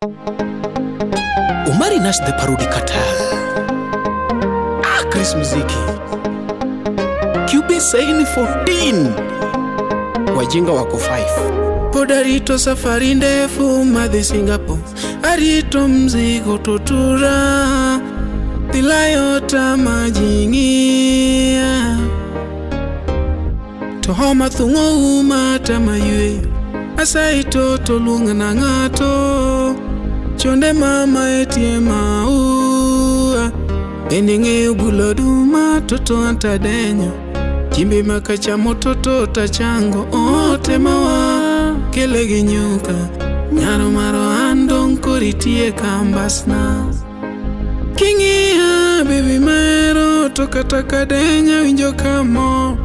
Omari Nash the Parody Cartel. Chris Muziki. QB Saini 14. Wajinga wako 5. Podarito safari ndefu madhi Singapore. Arito mzigo tutura. Tilayota majingia. Tohoma thungo umata mayue. Asaito tolunga na ngato. Chonde mama etie maua. Eninge ubuloduma toto antadenyo. Jimbi makacha mototo tachango ote mawa. Kele ginyuka nyaro maro andong koritie kambasna. Kingia baby maero toka takadenya winjo kamo.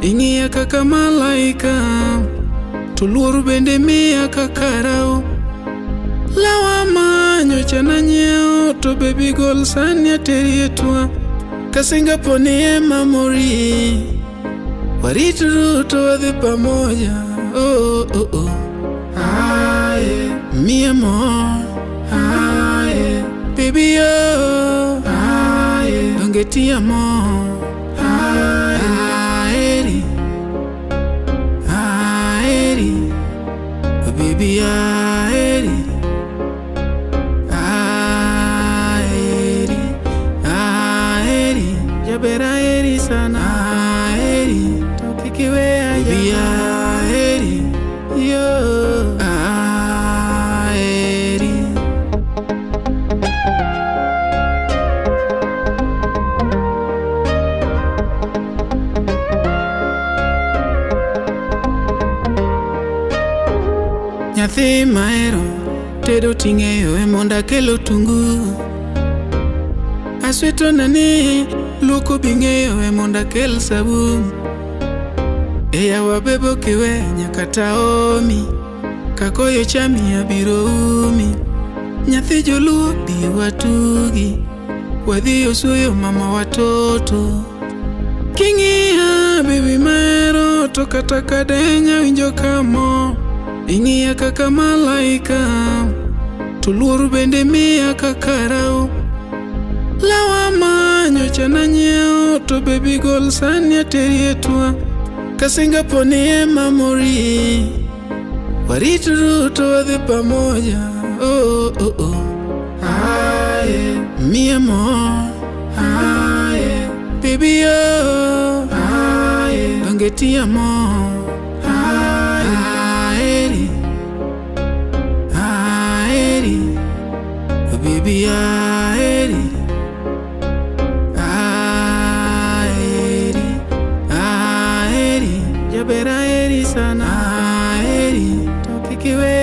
Ingia kaka malaika. Tuluoru bende miya kakarao. Lawa manyo chana nyeo to baby girl sanya terietua. Kasingapo ni memory. Warituru to wadhi pamoja. Oh oh oh. Aye, mi amor. Aye, baby oh. Aye, dongeti amor. Aye, aye, aye, baby aye. Jabera eri sana eri tokikiwe aja eri yo eri. Nyathi maero tedo ting'eyo emonda kelo tungu. Asweto nani luko bing'eyo emonda kel sabun. Eya wabebo kiwe nyakata omi. Kakoyo chami abiro umi. Nyathi joluo bi watugi. Wadhi osuyo mama watoto. Kingia baby maero toka takadenya winjo kamo. Ingia kaka malaika. Tuluoru bende miya kakarao. Lawa manyo chana nyeo to baby girl sanya terietua. Kasingapo ni memory. Warituru to wadhi pamoja. Oh oh oh. Aye, mi amor. Aye, baby oh. Aye, dongeti amor. Aye, aye, baby aye. Jabera eri sana eri tokikiwe